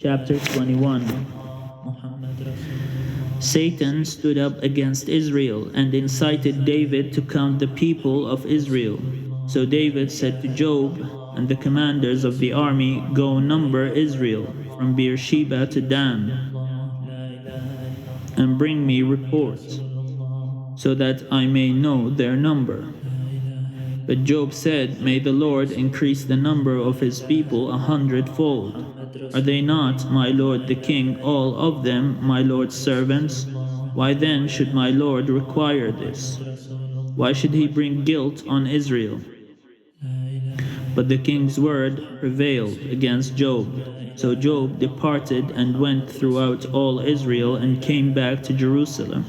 Chapter 21. Satan stood up against Israel and incited David to count the people of Israel. So David said to Joab and the commanders of the army, "Go number Israel from Beersheba to Dan, and bring me reports, so that I may know their number." But Job said, "May the Lord increase the number of his people 100-fold. Are they not, my lord the king, all of them my lord's servants? Why then should my lord require this? Why should he bring guilt on Israel?" But the king's word prevailed against Job. So Job departed and went throughout all Israel and came back to Jerusalem.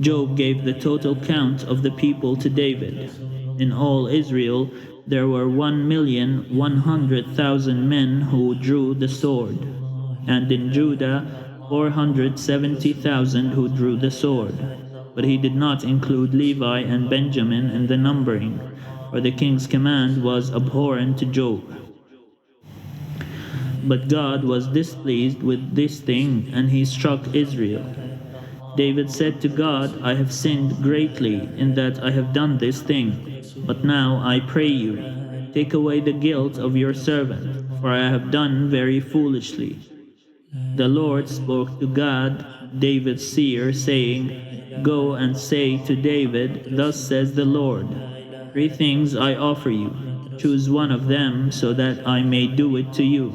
Job gave the total count of the people to David. In all Israel there were 1,100,000 men who drew the sword, and in Judah 470,000 who drew the sword. But he did not include Levi and Benjamin in the numbering, for the king's command was abhorrent to Job. But God was displeased with this thing, and he struck Israel. David said to God, "I have sinned greatly in that I have done this thing. But now I pray you, take away the guilt of your servant, for I have done very foolishly." The Lord spoke to Gad, David's seer, saying, "Go and say to David, Thus says the Lord, 3 things I offer you. Choose one of them, so that I may do it to you."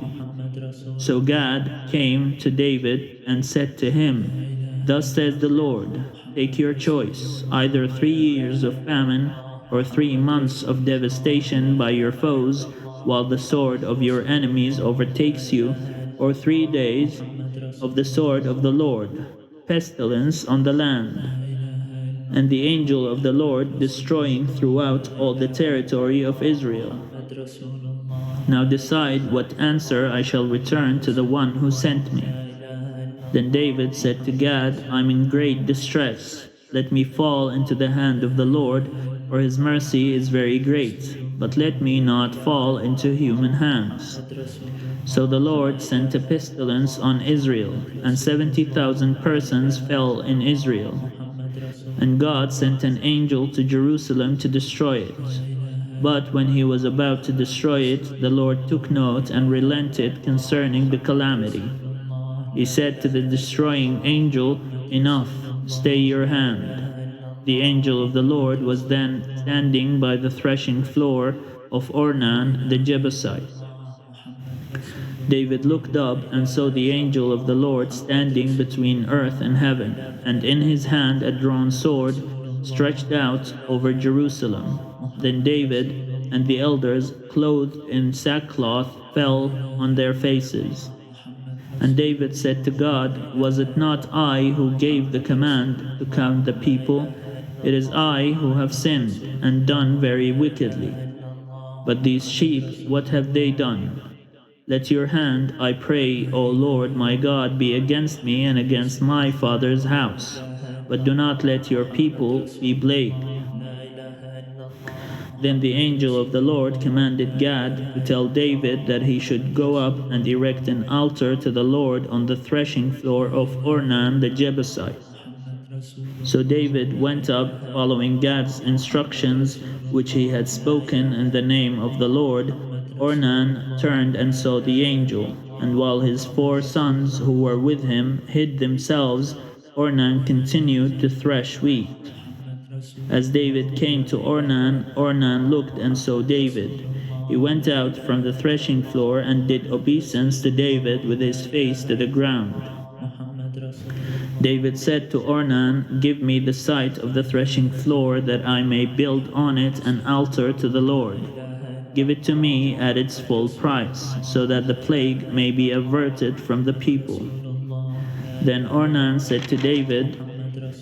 So Gad came to David and said to him, "Thus says the Lord, take your choice, either 3 years of famine or 3 months of devastation by your foes, while the sword of your enemies overtakes you, or 3 days of the sword of the Lord, pestilence on the land, and the angel of the Lord destroying throughout all the territory of Israel. Now decide what answer I shall return to the one who sent me." Then David said to Gad, "I'm in great distress. Let me fall into the hand of the Lord, for his mercy is very great, but let me not fall into human hands." So the Lord sent a pestilence on Israel, and 70,000 persons fell in Israel. And God sent an angel to Jerusalem to destroy it. But when he was about to destroy it, the Lord took note and relented concerning the calamity. He said to the destroying angel, "Enough, stay your hand." The angel of the Lord was then standing by the threshing floor of Ornan the Jebusite. David looked up and saw the angel of the Lord standing between earth and heaven, and in his hand a drawn sword stretched out over Jerusalem. Then David and the elders, clothed in sackcloth, fell on their faces. And David said to God, "Was it not I who gave the command to count the people? It is I who have sinned and done very wickedly. But these sheep, what have they done? Let your hand, I pray, O Lord my God, be against me and against my father's house, but do not let your people be plagued." Then the angel of the Lord commanded Gad to tell David that he should go up and erect an altar to the Lord on the threshing floor of Ornan the Jebusite. So David went up, following Gad's instructions, which he had spoken in the name of the Lord. Ornan turned and saw the angel, and while his 4 sons who were with him hid themselves, Ornan continued to thresh wheat. As David came to Ornan, Ornan looked and saw David. He went out from the threshing floor and did obeisance to David with his face to the ground. David said to Ornan, "Give me the site of the threshing floor, that I may build on it an altar to the Lord. Give it to me at its full price, so that the plague may be averted from the people." Then Ornan said to David,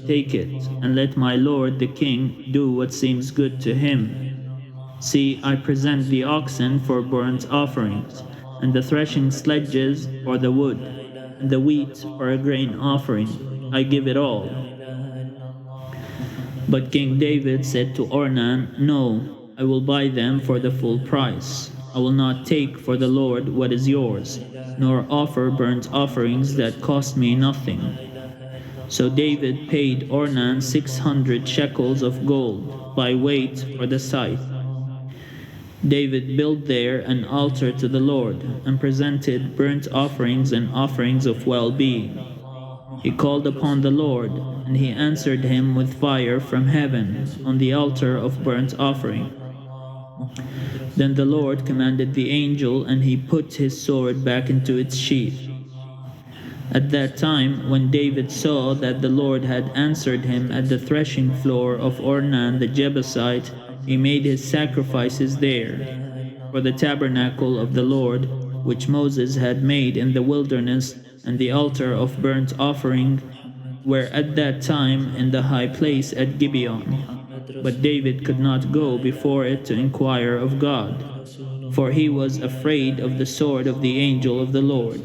"Take it, and let my lord the king do what seems good to him. See, I present the oxen for burnt offerings, and the threshing sledges for the wood, and the wheat for a grain offering. I give it all." But King David said to Ornan, "No, I will buy them for the full price." I will not take for the Lord what is yours, nor offer burnt offerings that cost me nothing. So David paid Ornan 600 shekels of gold by weight for the site. David built there an altar to the Lord and presented burnt offerings and offerings of well being. He called upon the Lord, and he answered him with fire from heaven on the altar of burnt offering. Then the Lord commanded the angel, and he put his sword back into its sheath. At that time, when David saw that the Lord had answered him at the threshing floor of Ornan the Jebusite, he made his sacrifices there. For the tabernacle of the Lord, which Moses had made in the wilderness, and the altar of burnt offering, were at that time in the high place at Gibeon. But David could not go before it to inquire of God, for he was afraid of the sword of the angel of the Lord.